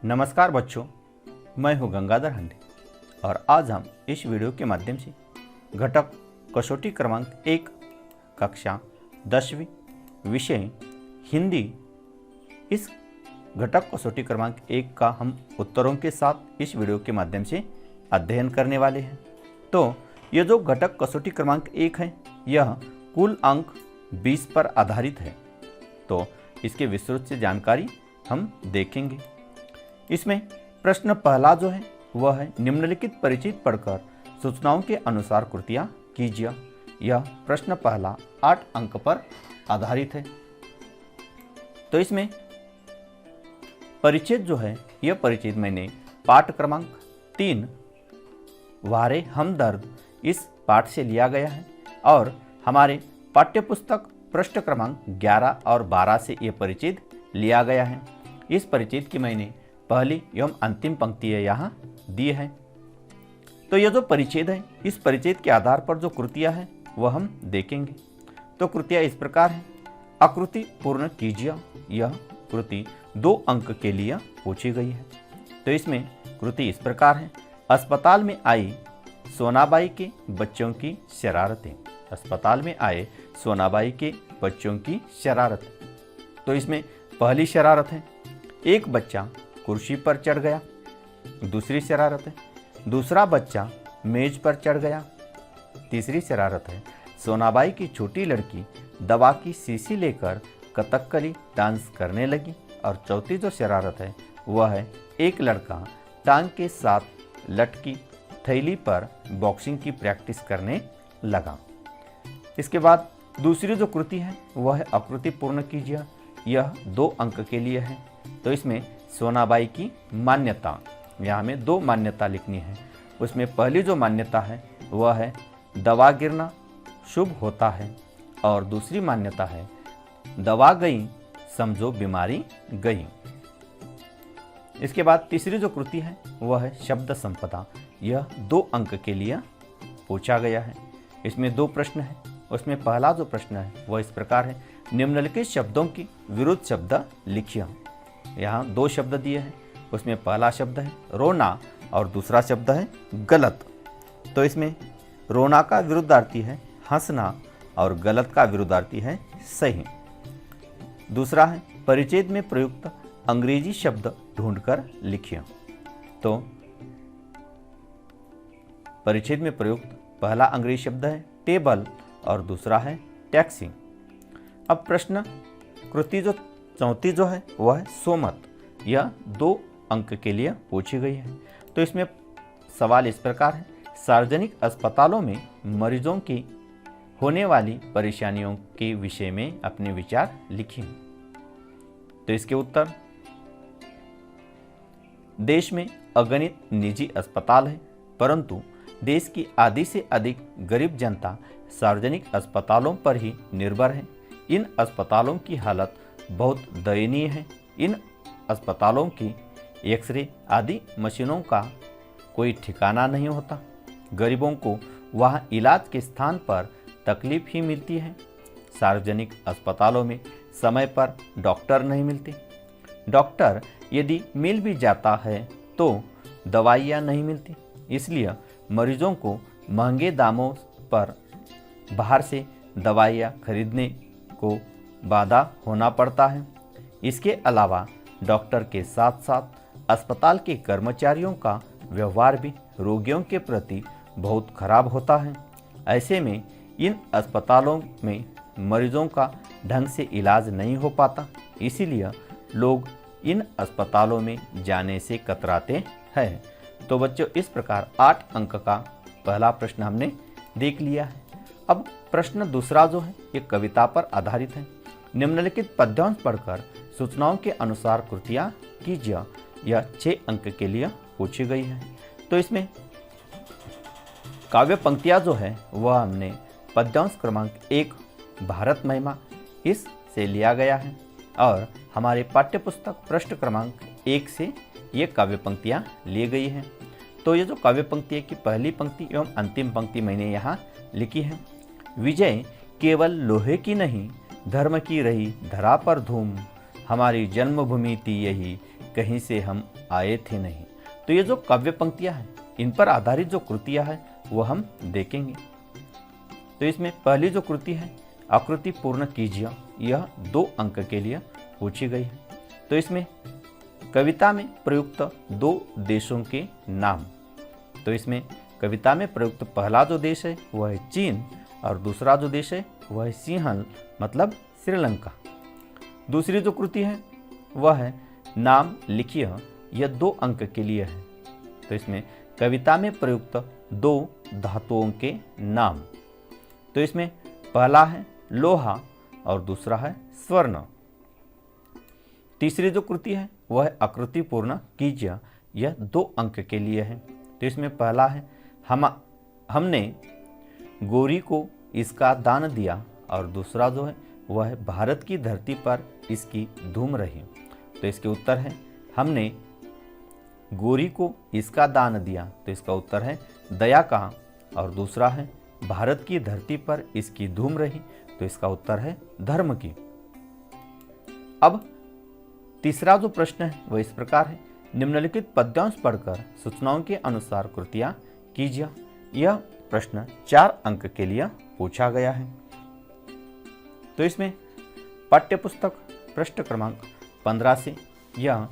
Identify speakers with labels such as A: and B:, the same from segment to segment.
A: नमस्कार बच्चों, मैं हूं गंगाधर हंडे और आज हम इस वीडियो के माध्यम से घटक कसौटी क्रमांक 1 कक्षा 10वीं विषय हिंदी इस घटक कसौटी क्रमांक 1 का हम उत्तरों के साथ इस वीडियो के माध्यम से अध्ययन करने वाले हैं। तो ये जो घटक कसौटी क्रमांक 1 है यह कुल अंक 20 पर आधारित है। तो इसके विस्तृत से जानकारी हम देखेंगे। इसमें प्रश्न पहला जो है वह है निम्नलिखित परिचित पढ़कर सूचनाओं के अनुसार कृतियां कीजिए। यह प्रश्न पहला 8 अंक पर आधारित है। तो इसमें परिचित जो है यह परिचित मैंने पाठ क्रमांक 3 वारे हमदर्द इस पाठ से लिया गया है और हमारे पाठ्यपुस्तक पृष्ठ क्रमांक 11 और 12 से यह परिचित लिया गया है। इस परिचित की मैंने पहली एवं अंतिम पंक्ति यहाँ दी है। तो यह जो परिच्छेद है इस परिच्छेद के आधार पर जो कृतियां हैं वह हम देखेंगे। तो कृतियां इस प्रकार हैं। आकृति पूर्ण कीजिए। यह कृति 2 अंक के लिए पूछी गई है। तो इसमें कृति इस प्रकार है। अस्पताल में आई सोनाबाई के बच्चों की शरारतें। अस्पताल में आए सोनाबाई के बच्चों की शरारतें। तो इसमें पहली शरारत है, एक बच्चा कुर्सी पर चढ़ गया। दूसरी शरारत है, दूसरा बच्चा मेज पर चढ़ गया। तीसरी शरारत है, सोनाबाई की छोटी लड़की दवा की शीशी लेकर कथकली डांस करने लगी। और चौथी जो शरारत है वह है, एक लड़का टांग के साथ लटकी थैली पर बॉक्सिंग की प्रैक्टिस करने लगा। इसके बाद दूसरी जो कृति है वह है आकृति पूर्ण कीजिए। यह 2 अंक के लिए है। तो इसमें सोनाबाई की मान्यता, यहाँ में 2 मान्यता लिखनी है। उसमें पहली जो मान्यता है वह है दवा गिरना शुभ होता है और दूसरी मान्यता है दवा गई समझो बीमारी गई। इसके बाद तीसरी जो कृति है वह है शब्द संपदा। यह 2 अंक के लिए पूछा गया है। इसमें 2 प्रश्न है। उसमें पहला जो प्रश्न है वह इस प्रकार है, निम्नलिखित शब्दों की विरुद्ध शब्द लिखिए। यहाँ 2 शब्द दिए हैं। उसमें पहला शब्द है रोना और दूसरा शब्द है गलत। तो इसमें रोना का विरुद्धार्थी है हंसना और गलत का विरुद्धार्थी है सही। दूसरा है परिच्छेद में प्रयुक्त अंग्रेजी शब्द ढूंढकर लिखिए। तो परिच्छेद में प्रयुक्त पहला अंग्रेजी शब्द है टेबल और दूसरा है टैक्सी। अब प्रश्न कृति जो चौथी जो है वह है सोमत। यह 2 अंक के लिए पूछी गई है। तो इसमें सवाल इस प्रकार है, सार्वजनिक अस्पतालों में मरीजों की होने वाली परेशानियों के विषय में अपने विचार लिखिए। तो इसके उत्तर, देश में अगणित निजी अस्पताल है परंतु देश की आधी से अधिक गरीब जनता सार्वजनिक अस्पतालों पर ही निर्भर है। इन अस्पतालों की हालत बहुत दयनीय है। इन अस्पतालों की एक्सरे आदि मशीनों का कोई ठिकाना नहीं होता। गरीबों को वहाँ इलाज के स्थान पर तकलीफ ही मिलती है। सार्वजनिक अस्पतालों में समय पर डॉक्टर नहीं मिलते। डॉक्टर यदि मिल भी जाता है तो दवाइयाँ नहीं मिलती। इसलिए मरीजों को महंगे दामों पर बाहर से दवाइयाँ खरीदने को बाधा होना पड़ता है। इसके अलावा डॉक्टर के साथ साथ अस्पताल के कर्मचारियों का व्यवहार भी रोगियों के प्रति बहुत खराब होता है। ऐसे में इन अस्पतालों में मरीजों का ढंग से इलाज नहीं हो पाता। इसीलिए लोग इन अस्पतालों में जाने से कतराते हैं। तो बच्चों, इस प्रकार 8 अंक का पहला प्रश्न हमने देख लिया है। अब प्रश्न दूसरा जो है ये कविता पर आधारित है। निम्नलिखित पद्यांश पढ़कर सूचनाओं के अनुसार कृतियां कीजिए। यह 6 अंक के लिए पूछी गई है। तो इसमें काव्य पंक्तियां जो है वह हमने पद्यांश क्रमांक 1 भारत महिमा इस से लिया गया है और हमारे पाठ्यपुस्तक पृष्ठ क्रमांक 1 से ये काव्य पंक्तियां ली गई हैं। तो ये जो काव्य पंक्ति है कि पहली पंक्ति एवं अंतिम पंक्ति मैंने यहाँ लिखी है। विजय केवल लोहे की नहीं धर्म की रही धरा पर धूम, हमारी जन्मभूमि थी यही कहीं से हम आए थे नहीं। तो ये जो काव्य पंक्तियां हैं, इन पर आधारित जो कृतियां हैं वो हम देखेंगे। तो इसमें पहली जो कृति है, आकृति पूर्ण कीजिए, यह 2 अंक के लिए पूछी गई है। तो इसमें कविता में प्रयुक्त 2 देशों के नाम। तो इसमें कविता में प्रयुक्त पहला जो देश है वह है चीन, और दूसरा जो देश है वह है सिंहल, मतलब श्रीलंका। दूसरी जो कृति है वह है नाम लिखिए, यह 2 अंक के लिए है। तो इसमें कविता में प्रयुक्त 2 धातुओं के नाम। तो इसमें पहला है लोहा और दूसरा है स्वर्ण। तीसरी जो कृति है वह है आकृति पूर्ण कीजिए, यह 2 अंक के लिए है। तो इसमें पहला है हमने गोरी को इसका दान दिया, और दूसरा जो है वह है भारत की धरती पर इसकी धूम रही। तो इसके उत्तर है हमने गोरी को इसका दान दिया, तो इसका उत्तर है दया कहा, और दूसरा है भारत की धरती पर इसकी धूम रही, तो इसका उत्तर है धर्म की। अब तीसरा जो प्रश्न है वह इस प्रकार है, निम्नलिखित पद्यांश पढ़कर सूचनाओं के अनुसार कृतियां कीजिए। यह प्रश्न 4 अंक के लिए पूछा गया है। तो इसमें पाठ्यपुस्तक पृष्ठ क्रमांक 15 से यह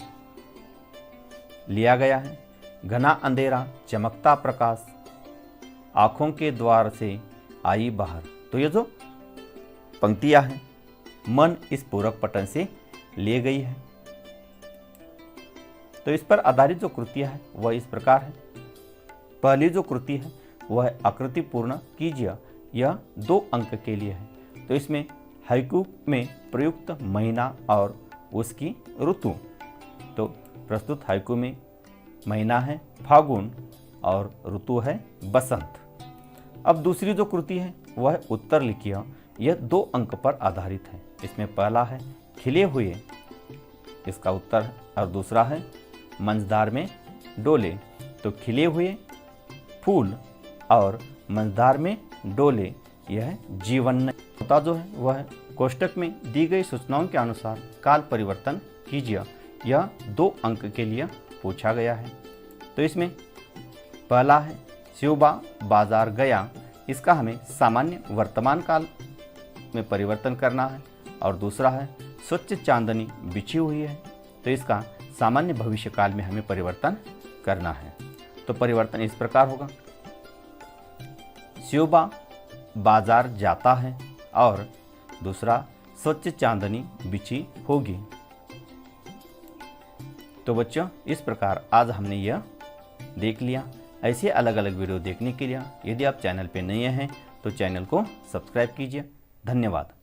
A: लिया गया है। घना अंधेरा चमकता प्रकाश, आंखों के द्वार से आई बाहर। तो ये जो पंक्तियां हैं मन इस पूरक पठन से ली गई है। तो इस पर आधारित जो कृतियां है वह इस प्रकार है। पहली जो कृति है वह है आकृति पूर्ण कीजिए, यह 2 अंक के लिए है। तो इसमें हाइकू में प्रयुक्त महीना और उसकी ऋतु। तो प्रस्तुत हाइकू में महीना है फागुन और ऋतु है बसंत। अब दूसरी जो कृति है वह है उत्तर लिखिए, यह 2 अंक पर आधारित है। इसमें पहला है खिले हुए, इसका उत्तर है, और दूसरा है मंझधार में डोले। तो खिले हुए फूल और मंझधार में डोले, यह जीवन होता जो है वह है कोष्टक में दी गई सूचनाओं के अनुसार काल परिवर्तन कीजिए, यह 2 अंक के लिए पूछा गया है। तो इसमें पहला है शिवबा बाजार गया, इसका हमें सामान्य वर्तमान काल में परिवर्तन करना है, और दूसरा है स्वच्छ चांदनी बिछी हुई है, तो इसका सामान्य भविष्य काल में हमें परिवर्तन करना है। तो परिवर्तन इस प्रकार होगा, शिवबा बाजार जाता है, और दूसरा स्वच्छ चांदनी बिछी होगी। तो बच्चों इस प्रकार आज हमने यह देख लिया। ऐसे अलग अलग वीडियो देखने के लिए यदि आप चैनल पे नए हैं तो चैनल को सब्सक्राइब कीजिए। धन्यवाद।